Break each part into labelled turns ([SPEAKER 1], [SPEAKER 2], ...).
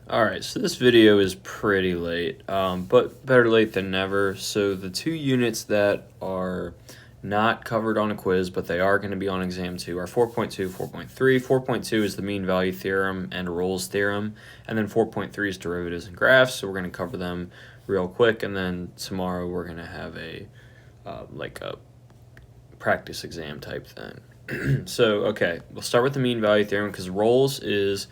[SPEAKER 1] All right, so this video is pretty late, but better late than never. So the two units that are not covered on a quiz, but they are going to be on exam 2 are 4.2, 4.3. 4.2 is the mean value theorem and Rolle's theorem, and then 4.3 is derivatives and graphs. So we're going to cover them real quick, and then tomorrow we're going to have a like a practice exam type thing. So okay, we'll start with the mean value theorem because Rolle's is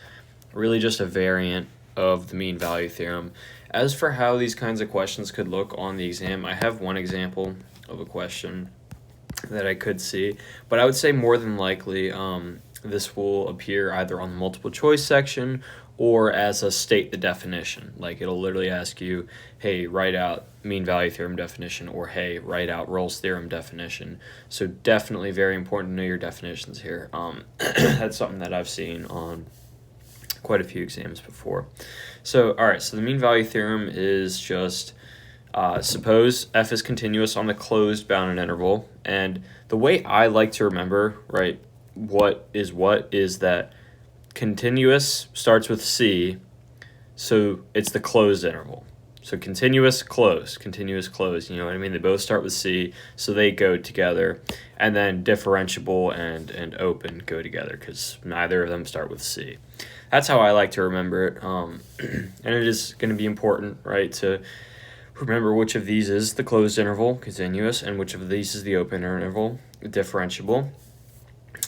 [SPEAKER 1] really just a variant of the mean value theorem. As for how these kinds of questions could look on the exam, I have one example of a question that I could see, but I would say more than likely this will appear either on the multiple choice section or as a state the definition. Like it'll literally ask you, hey, write out mean value theorem definition, or hey, write out Rolle's theorem definition. So definitely very important to know your definitions here. That's something that I've seen on quite a few exams before. So, all right, so the mean value theorem is just suppose f is continuous on the closed bounded interval. And the way I like to remember, right, what is that continuous starts with C, so it's the closed interval. So continuous, closed, you know what I mean? They both start with C, so they go together. And then differentiable and open go together because neither of them start with C. That's how I like to remember it. And it is going to be important, right, to remember which of these is the closed interval, continuous, and which of these is the open interval, differentiable.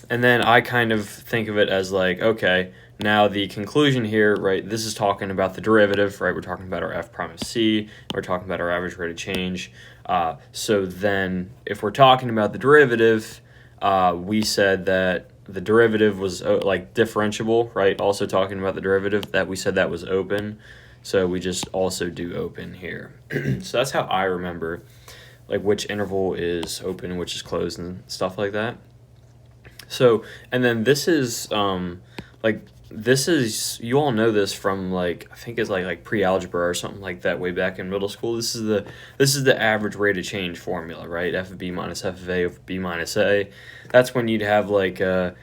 [SPEAKER 1] And then I kind of think of it as like, okay, now the conclusion here, right, this is talking about the derivative, right? We're talking about our f prime of c. We're talking about our average rate of change. So then if we're talking about the derivative, we said that the derivative was like differentiable, right? Also talking about the derivative, that we said that was open. So we just also do open here. So that's how I remember like which interval is open, which is closed and stuff like that. So, and then this is you all know this from like I think it's like pre-algebra or something like that way back in middle school. This is the average rate of change formula, right? F of b minus f of a over b minus a. That's when you'd have like 2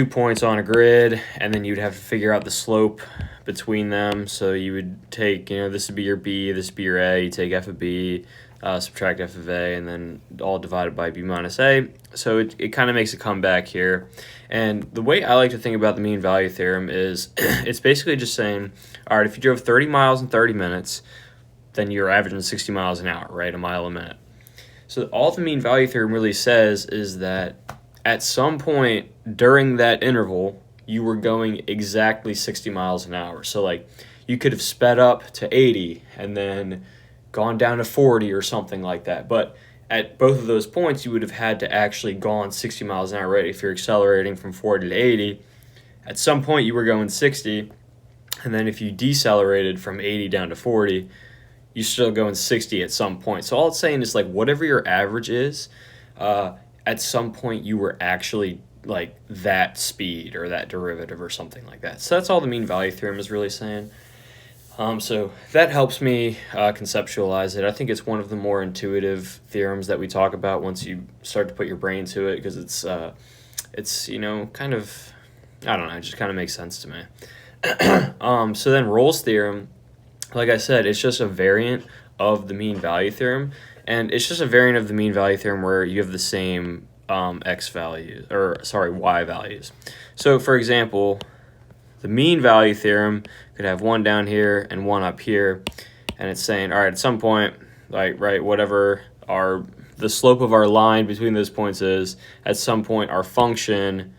[SPEAKER 1] points on a grid, and then you'd have to figure out the slope between them. So you would take, this would be your b, this would be your a. You take f of b, subtract f of a, and then all divided by b minus a. So it kind of makes a comeback here. And the way I like to think about the mean value theorem is it's basically just saying, all right, if you drove 30 miles in 30 minutes, then you're averaging 60 miles an hour, right? A mile a minute. So all the mean value theorem really says is that at some point during that interval, you were going exactly 60 miles an hour. So like you could have sped up to 80 and then gone down to 40 or something like that. But at both of those points, you would have had to actually gone 60 miles an hour, right? If you're accelerating from 40 to 80, at some point you were going 60. And then if you decelerated from 80 down to 40, you're still going 60 at some point. So all it's saying is like whatever your average is, at some point you were actually like that speed or that derivative or something like that. So that's all the mean value theorem is really saying. So that helps me conceptualize it. I think it's one of the more intuitive theorems that we talk about once you start to put your brain to it, because it's kind of, I don't know, it just kind of makes sense to me. So then Rolle's theorem, like I said, it's just a variant of the mean value theorem, and it's just a variant of the mean value theorem where you have the same y values. So for example, the mean value theorem could have one down here and one up here, and it's saying, all right, at some point, like, right, whatever the slope of our line between those points is, at some point our function,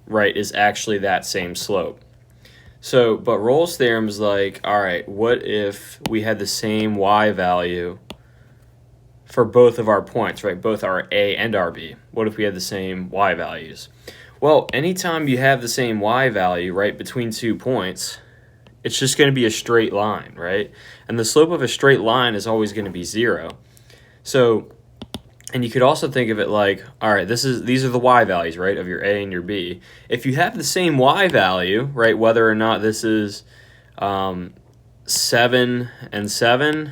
[SPEAKER 1] right, is actually that same slope. So, but Rolle's theorem is like, all right, what if we had the same y value for both of our points, right, both our a and our b? What if we had the same y values? Well, anytime you have the same y value, right, between 2 points, it's just going to be a straight line, right? And the slope of a straight line is always going to be 0. So, and you could also think of it like, all right, these are the y values, right, of your a and your b. If you have the same y value, right, whether or not this is 7 and 7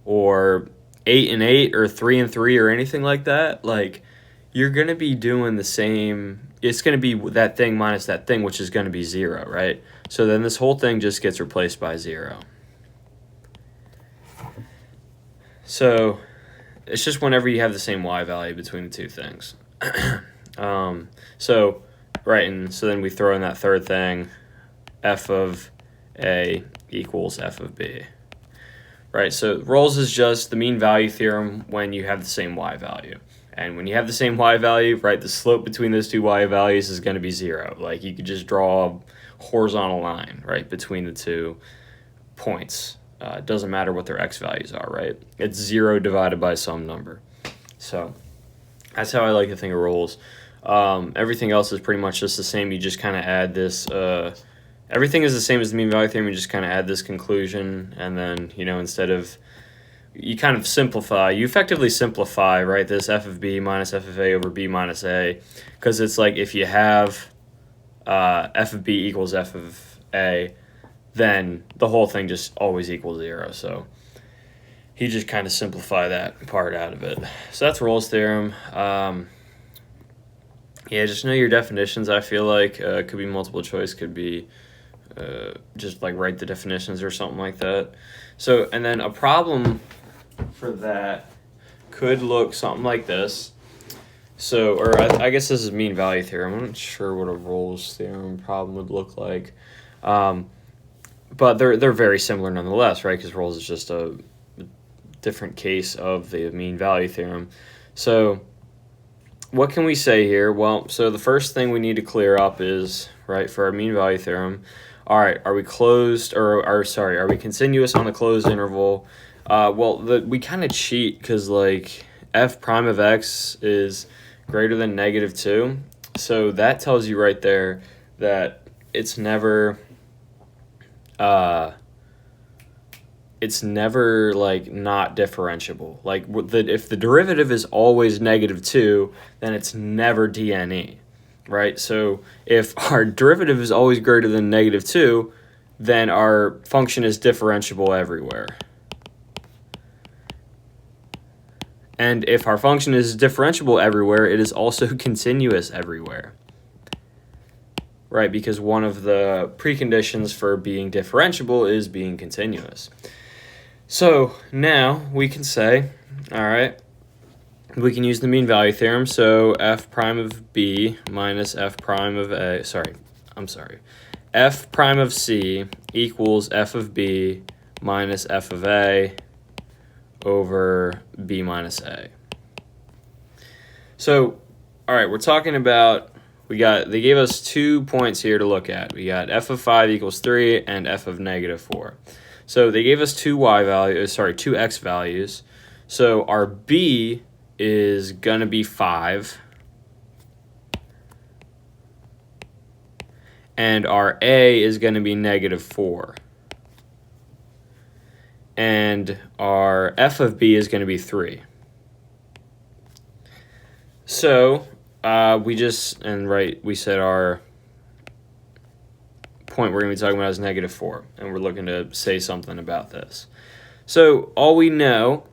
[SPEAKER 1] or 8 and 8 or 3 and 3 or anything like that, like, you're going to be doing the same it's going to be that thing minus that thing, which is going to be 0, right? So then this whole thing just gets replaced by 0. So it's just whenever you have the same y value between the two things. So then we throw in that third thing, f of a equals f of b. Right, so Rolls is just the mean value theorem when you have the same y value. And when you have the same y value, right, the slope between those two y values is going to be 0. Like, you could just draw a horizontal line, right, between the 2 points. It doesn't matter what their x values are, right? It's 0 divided by some number. So that's how I like to think of Rolls. Everything else is pretty much just the same. You just kind of add this... everything is the same as the mean value theorem. You just kind of add this conclusion, and then, instead of... You kind of simplify. You effectively simplify, right, this f of b minus f of a over b minus a, because it's like if you have f of b equals f of a, then the whole thing just always equals 0. So you just kind of simplify that part out of it. So that's Rolls' theorem. Yeah, just know your definitions. I feel like could be multiple choice, could be just like write the definitions or something like that. So, and then a problem for that could look something like this. So, or I guess this is mean value theorem. I'm not sure what a Rolls theorem problem would look like. But they're very similar nonetheless, right? Because Rolls is just a different case of the mean value theorem. So what can we say here? Well, so the first thing we need to clear up is, right, for our mean value theorem, all right, are we are we continuous on the closed interval? We kind of cheat because, like, f prime of x is greater than -2. So that tells you right there that it's never like not differentiable. Like, if the derivative is always -2, then it's never DNE, right? So if our derivative is always greater than -2, then our function is differentiable everywhere. And if our function is differentiable everywhere, it is also continuous everywhere. Right, because one of the preconditions for being differentiable is being continuous. So now we can say, all right, we can use the mean value theorem. So f prime of b minus f prime of a, f prime of c equals f of b minus f of a over b minus a. So, all right, we're talking about, they gave us 2 points here to look at. We got f of 5 equals 3 and f of -4. So they gave us two x values. So our b is going to be 5. And our a is going to be -4. And our f of b is going to be 3. So we said our point we're going to be talking about is -4, and we're looking to say something about this. So all we know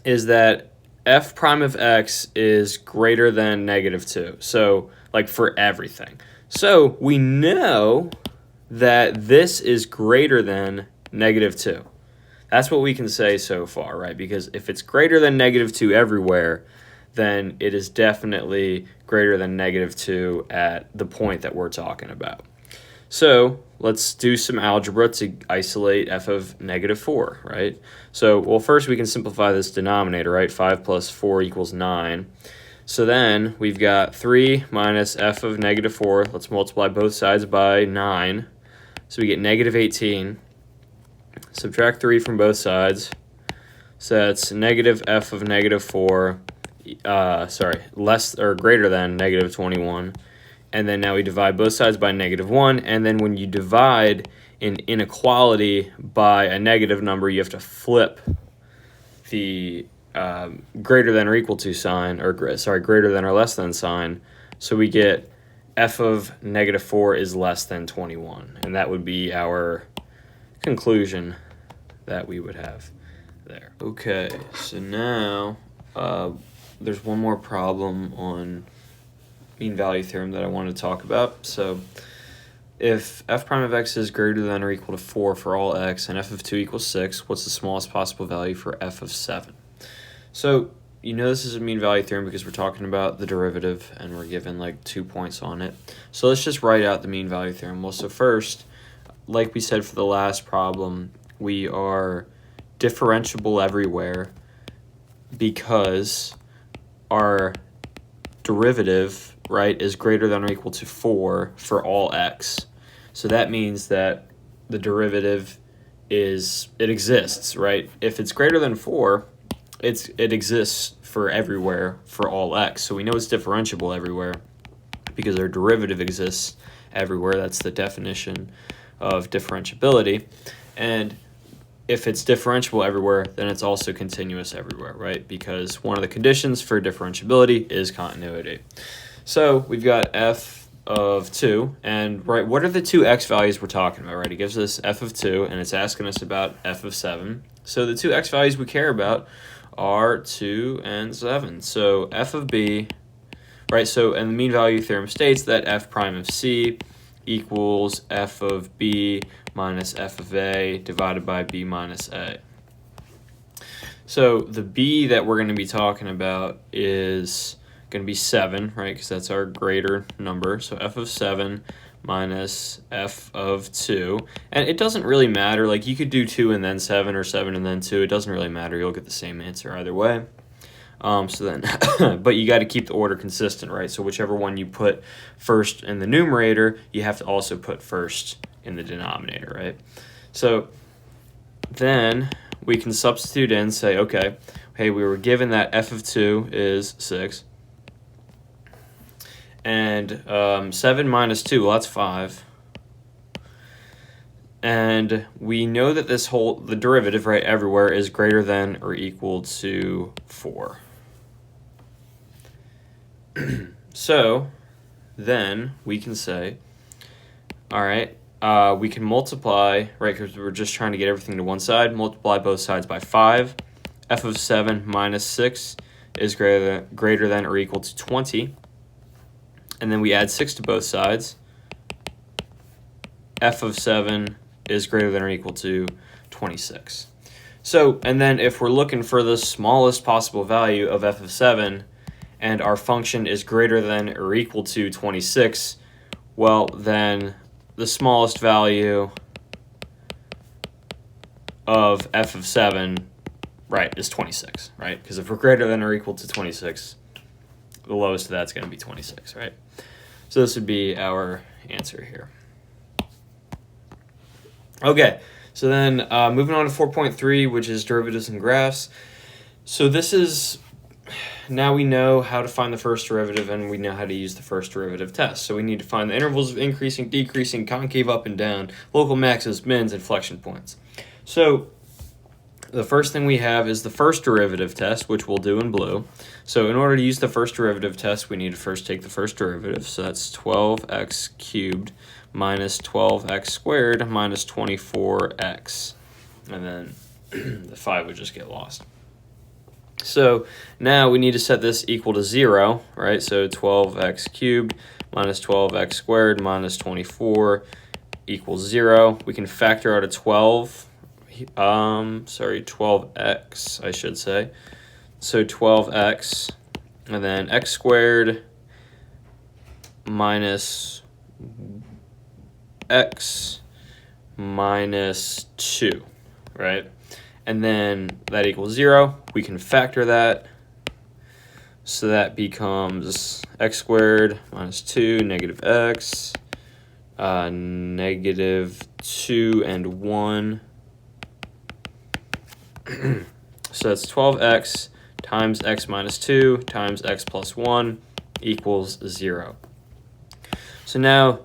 [SPEAKER 1] is that f prime of x is greater than -2. So, like, for everything. So we know that this is greater than -2. That's what we can say so far, right? Because if it's greater than -2 everywhere, then it is definitely greater than -2 at the point that we're talking about. So let's do some algebra to isolate f of -4, right? So, well, first we can simplify this denominator, right? 5 plus 4 equals 9. So then we've got 3 minus f of -4. Let's multiply both sides by 9. So we get -18. Subtract 3 from both sides. So that's negative f of -4, less or greater than -21. And then now we divide both sides by -1. And then when you divide an inequality by a negative number, you have to flip the greater than or equal to sign, or greater than or less than sign. So we get f of -4 is less than 21. And that would be our conclusion that we would have there. Okay, so now there's one more problem on mean value theorem that I wanted to talk about. So if f prime of x is greater than or equal to 4 for all x and f of 2 equals 6, what's the smallest possible value for f of 7? So you know this is a mean value theorem because we're talking about the derivative and we're given like 2 points on it. So let's just write out the mean value theorem. Well, so first, like we said for the last problem, we are differentiable everywhere because our derivative, right, is greater than or equal to 4 for all x. So that means that the derivative it exists, right? If it's greater than 4, it exists for everywhere for all x. So we know it's differentiable everywhere because our derivative exists everywhere. That's the definition of differentiability. And if it's differentiable everywhere, then it's also continuous everywhere, right? Because one of the conditions for differentiability is continuity. So we've got f of 2, and right, what are the two x values we're talking about, right? It gives us f of 2, and it's asking us about f of 7. So the two x values we care about are 2 and 7. So f of b, right, so, and the mean value theorem states that f prime of c equals f of b minus f of a divided by b minus a. So the b that we're going to be talking about is going to be 7, right, because that's our greater number. So f of 7 minus f of 2. And it doesn't really matter. Like, you could do 2 and then 7 or 7 and then 2. It doesn't really matter. You'll get the same answer either way. So then, but you got to keep the order consistent, right? So whichever one you put first in the numerator, you have to also put first in the denominator, right? So then we can substitute in, say, okay, hey, we were given that f of 2 is 6. And 7 minus 2, well, that's 5. And we know that the derivative, right, everywhere is greater than or equal to 4. So then we can say, all right, we can multiply, right, because we're just trying to get everything to one side, multiply both sides by 5. F of 7 minus 6 is greater than or equal to 20. And then we add 6 to both sides. F of 7 is greater than or equal to 26. So, and then if we're looking for the smallest possible value of f of 7, and our function is greater than or equal to 26, well, then the smallest value of f of 7, right, is 26, right? Because if we're greater than or equal to 26, the lowest of that's going to be 26, right? So this would be our answer here. Okay, so then moving on to 4.3, which is derivatives and graphs. So this is, now we know how to find the first derivative and we know how to use the first derivative test. So we need to find the intervals of increasing, decreasing, concave up and down, local maxes, mins, inflection points. So the first thing we have is the first derivative test, which we'll do in blue. So in order to use the first derivative test, we need to first take the first derivative. So that's 12x cubed minus 12x squared minus 24x. And then the 5 would just get lost. So now we need to set this equal to 0, right? So 12x cubed minus 12x squared minus 24 equals 0. We can factor out a 12x, I should say. So 12x, and then x squared minus x minus 2, right? And then that equals 0. We can factor that. So that becomes x squared minus 2, negative x, negative 2 and 1. So that's 12x times x minus 2 times x plus 1 equals 0. So now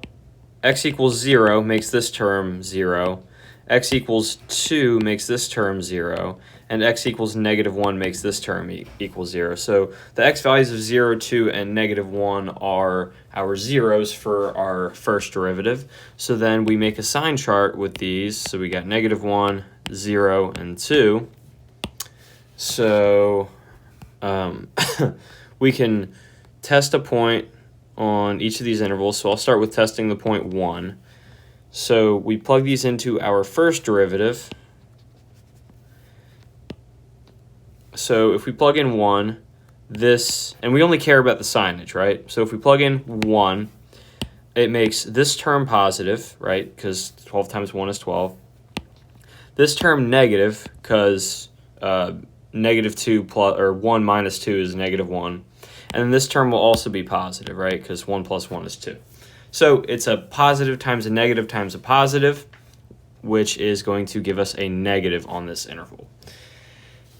[SPEAKER 1] x equals 0 makes this term 0. X equals 2 makes this term 0. And x equals negative 1 makes this term equal 0. So the x values of 0, 2, and negative 1 are our zeros for our first derivative. So then we make a sign chart with these. So we got negative 1, 0, and 2. So we can test a point on each of these intervals. So I'll start with testing the point 1. So we plug these into our first derivative. So if we plug in 1, this, and we only care about the signage, right? So if we plug in 1, it makes this term positive, right? Because 12 times 1 is 12. This term negative, because negative 2 plus, or 1 minus 2 is negative 1. And then this term will also be positive, right? Because 1 plus 1 is 2. So it's a positive times a positive, which is going to give us a negative on this interval.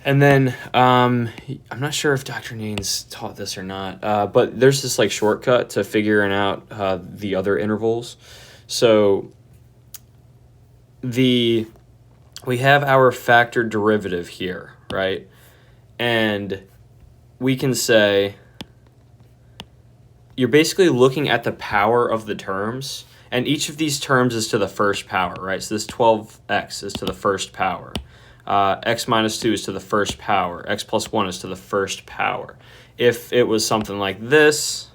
[SPEAKER 1] And then I'm not sure if Dr. Naines taught this or not, but there's this like shortcut to figuring out the other intervals. So we have our factored derivative here, right? And we can say you're basically looking at the power of the terms, and each of these terms is to the first power, right? So this 12x is to the first power. X minus 2 is to the first power. X plus 1 is to the first power. If it was something like this,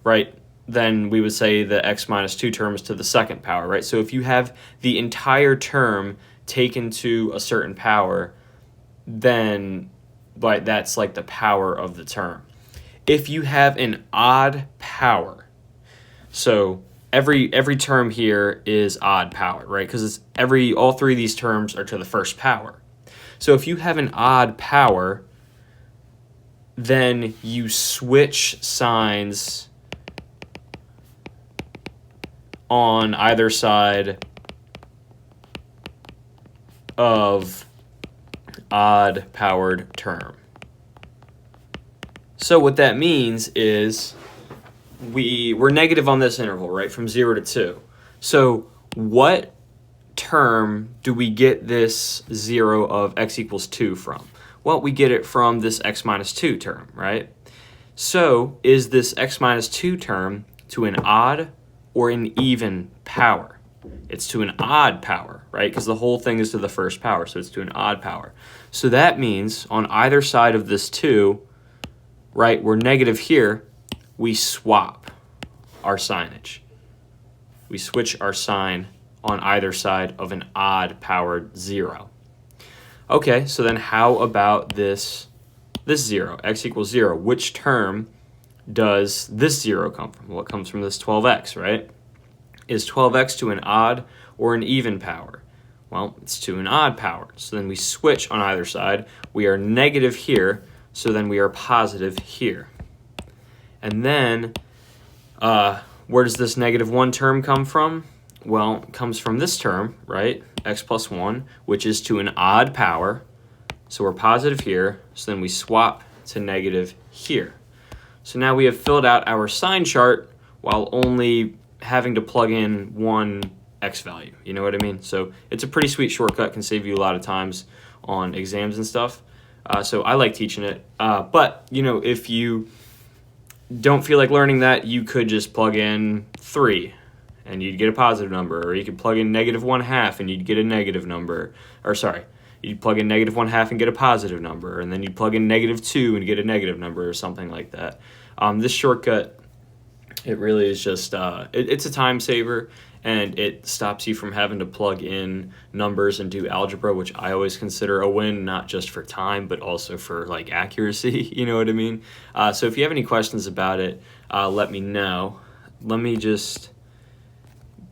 [SPEAKER 1] right, then we would say the x minus 2 term is to the second power, right? So if you have the entire term taken to a certain power, then that's like the power of the term. If you have an odd power, so every term here is odd power, right? Because all three of these terms are to the first power. So if you have an odd power, then you switch signs on either side of odd powered term. So what that means is we're negative on this interval, right, from 0 to 2. So what term do we get this 0 of x equals 2 from? Well, we get it from this x minus 2 term, right? So is this x minus 2 term to an odd or an even power? It's to an odd power, right? Because the whole thing is to the first power, so it's to an odd power. So that means on either side of this 2, right, we're negative here, we swap our signage. We switch our sign on either side of an odd-powered 0. Okay, so then how about this 0, x equals 0? Which term does this 0 come from? Well, it comes from this 12x, right? Is 12x to an odd or an even power? Well, it's to an odd power. So then we switch on either side. We are negative here, so then we are positive here. And then where does this negative 1 term come from? Well, it comes from this term, right? X plus 1, which is to an odd power. So we're positive here, so then we swap to negative here. So now we have filled out our sign chart while only having to plug in one x value. You know what I mean? So it's a pretty sweet shortcut, can save you a lot of times on exams and stuff. So I like teaching it. But, if you don't feel like learning that, you could just plug in 3 and you'd get a positive number, or you could plug in negative 1/2 and you'd get a negative number, you'd plug in negative 1/2 and get a positive number, and then you'd plug in negative 2 and get a negative number or something like that. This shortcut, it really is just, it's a time saver, and it stops you from having to plug in numbers and do algebra, which I always consider a win, not just for time, but also for like accuracy, you know what I mean? So if you have any questions about it, let me know. Let me just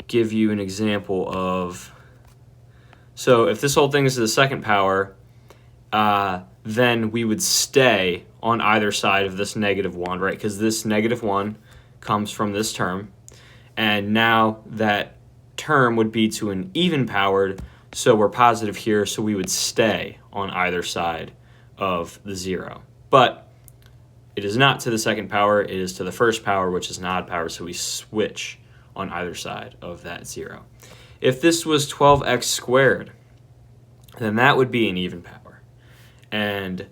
[SPEAKER 1] give you an example of, so if this whole thing is to the second power, then we would stay on either side of this negative 1, right? Because this negative 1 comes from this term, and now that term would be to an even powered, so we're positive here, so we would stay on either side of the 0. But it is not to the second power, it is to the first power, which is an odd power, so we switch on either side of that 0. If this was 12x squared, then that would be an even power. And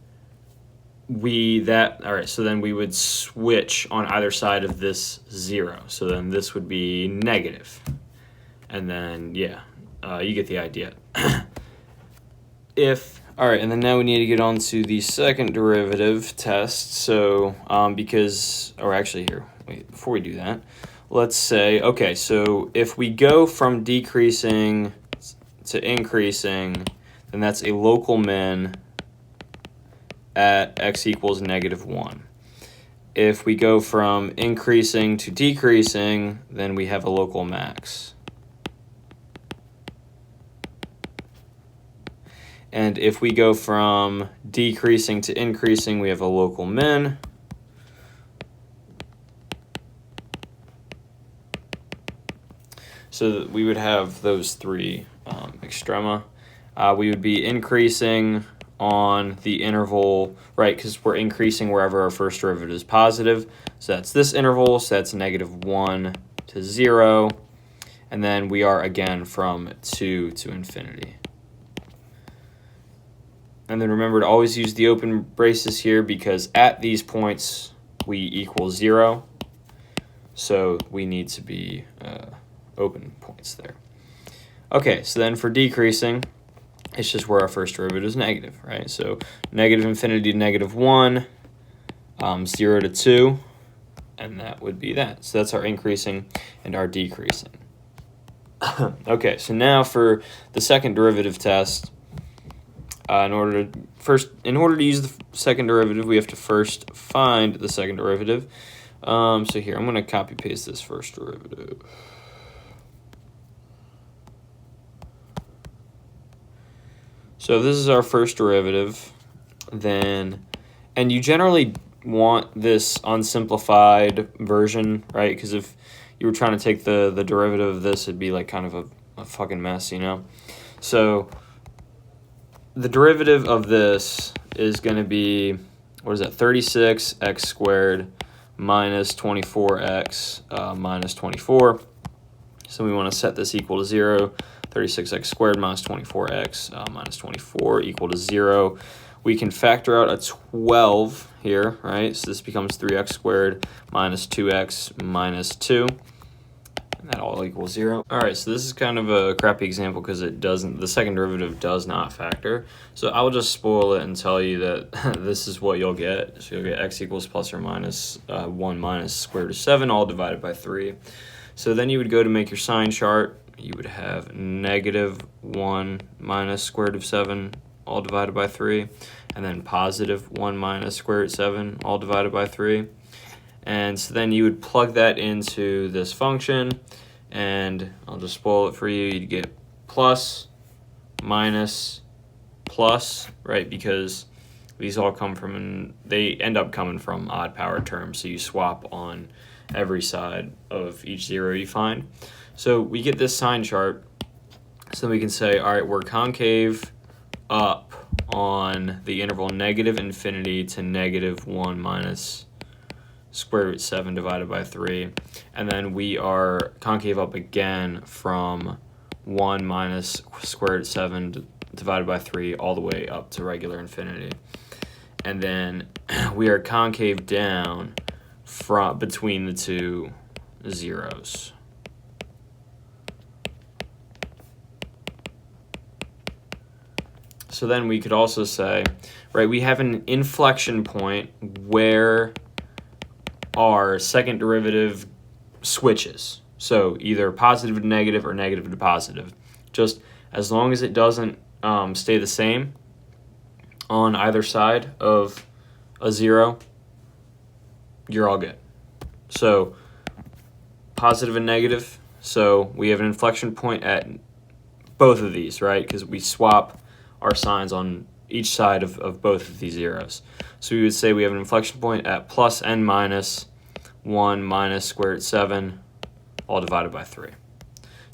[SPEAKER 1] so then we would switch on either side of this 0. So then this would be negative. And then, you get the idea. And then now we need to get on to the second derivative test. So, wait, before we do that, let's say, okay, so if we go from decreasing to increasing, then that's a local min at x equals -1. If we go from increasing to decreasing, then we have a local max. And if we go from decreasing to increasing, we have a local min. So we would have those three extrema. We would be increasing on the interval, right, because we're increasing wherever our first derivative is positive. So that's this interval, so that's -1 to 0. And then we are, again, from 2 to infinity. And then remember to always use the open braces here, because at these points we equal 0. So we need to be open points there. Okay, so then for decreasing, it's just where our first derivative is negative, right? So -infinity to -1, 0 to 2, and that would be that. So that's our increasing and our decreasing. Okay, so now for the second derivative test, in order to use the second derivative, we have to first find the second derivative. So here, I'm going to copy paste this first derivative. So if this is our first derivative, then, and you generally want this unsimplified version, right? Because if you were trying to take the derivative of this, it'd be like kind of a fucking mess, you know? So the derivative of this is going to be, what is that, 36x squared minus 24x minus 24. So we want to set this equal to 0. 36x squared minus 24x minus 24 equal to 0. We can factor out a 12 here, right? So this becomes 3x squared minus 2x minus 2. And that all equals 0. All right, so this is kind of a crappy example because the second derivative does not factor. So I'll just spoil it and tell you that this is what you'll get. So you'll get x equals plus or minus 1 minus square root of 7, all divided by 3. So then you would go to make your sign chart. You would have -1 minus square root of 7, all divided by 3. And then +1 minus square root of 7, all divided by 3. And so then you would plug that into this function, and I'll just spoil it for you. You'd get plus, minus, plus, right? Because these all come from, they end up coming from odd power terms, so you swap on every side of each 0 you find. So we get this sign chart, so then we can say, all right, we're concave up on the interval -infinity to -1 minus square root 7 divided by 3, and then we are concave up again from 1 minus square root 7 divided by 3 all the way up to regular infinity. And then we are concave down from between the two zeros. So then we could also say, right, we have an inflection point where our second derivative switches. So either positive to negative or negative to positive. Just as long as it doesn't stay the same on either side of a 0, you're all good. So positive and negative. So we have an inflection point at both of these, right? Because we swap our signs on each side of both of these zeros. So we would say we have an inflection point at plus n minus 1 minus square root 7, all divided by 3.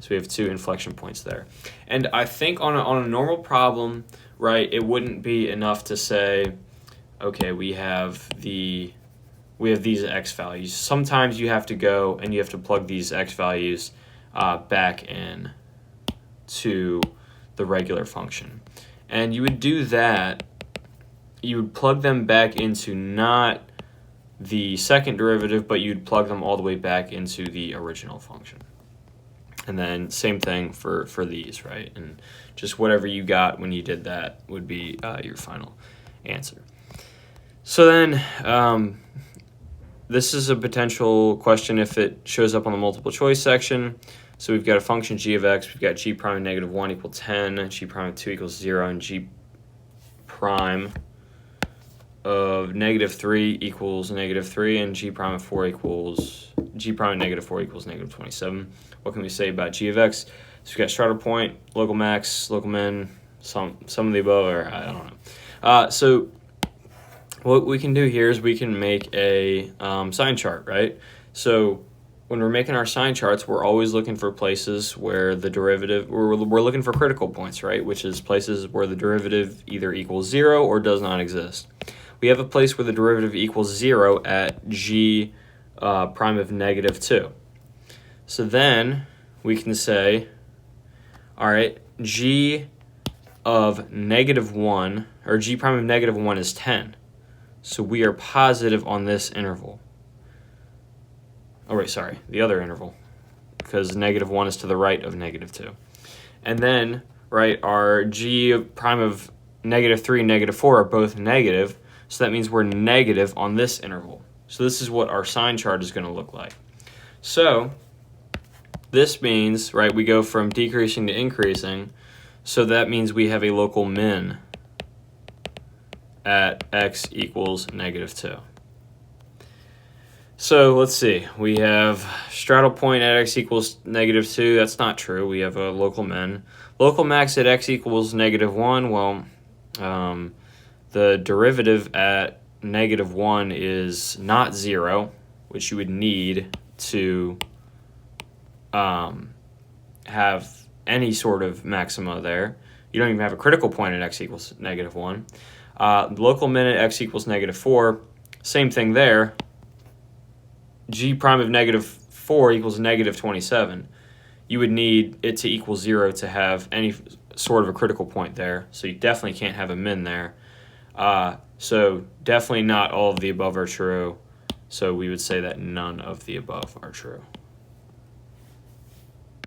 [SPEAKER 1] So we have 2 inflection points there. And I think on a normal problem, right, it wouldn't be enough to say, okay, we have these x values. Sometimes you have to go and you have to plug these x values back in to the regular function. And you would do that, you would plug them back into not the second derivative, but you'd plug them all the way back into the original function. And then same thing for these, right? And just whatever you got when you did that would be your final answer. So then this is a potential question if it shows up on the multiple choice section. So we've got a function g of x, we've got g prime of negative 1 equal 10, g prime of 2 equals 0, and g prime of negative 3 equals negative 3, and g prime of 4 equals, g prime of negative 4 equals negative 27. What can we say about g of x? So we've got straddle point, local max, local min, some of the above, or I don't know. So what we can do here is we can make a sign chart, right? So when we're making our sign charts, we're always looking for places where the derivative, we're looking for critical points, right? Which is places where the derivative either equals 0 or does not exist. We have a place where the derivative equals 0 at g prime of negative 2. So then we can say, all right, g of negative 1, or g prime of negative 1 is 10. So we are positive on this interval. Oh, wait, sorry, the other interval, because negative 1 is to the right of negative 2. And then, right, our g prime of negative 3 and negative 4 are both negative, so that means we're negative on this interval. So this is what our sign chart is going to look like. So this means, right, we go from decreasing to increasing, so that means we have a local min at x equals negative 2. So let's see, we have straddle point at x equals negative 2. That's not true. We have a local min. Local max at x equals negative 1. Well, the derivative at negative 1 is not 0, which you would need to have any sort of maxima there. You don't even have a critical point at x equals negative 1. Local min at x equals negative 4, same thing there. G prime of negative 4 equals negative 27. You would need it to equal 0 to have any sort of a critical point there. So you definitely can't have a min there. So definitely not all of the above are true. So we would say that none of the above are true.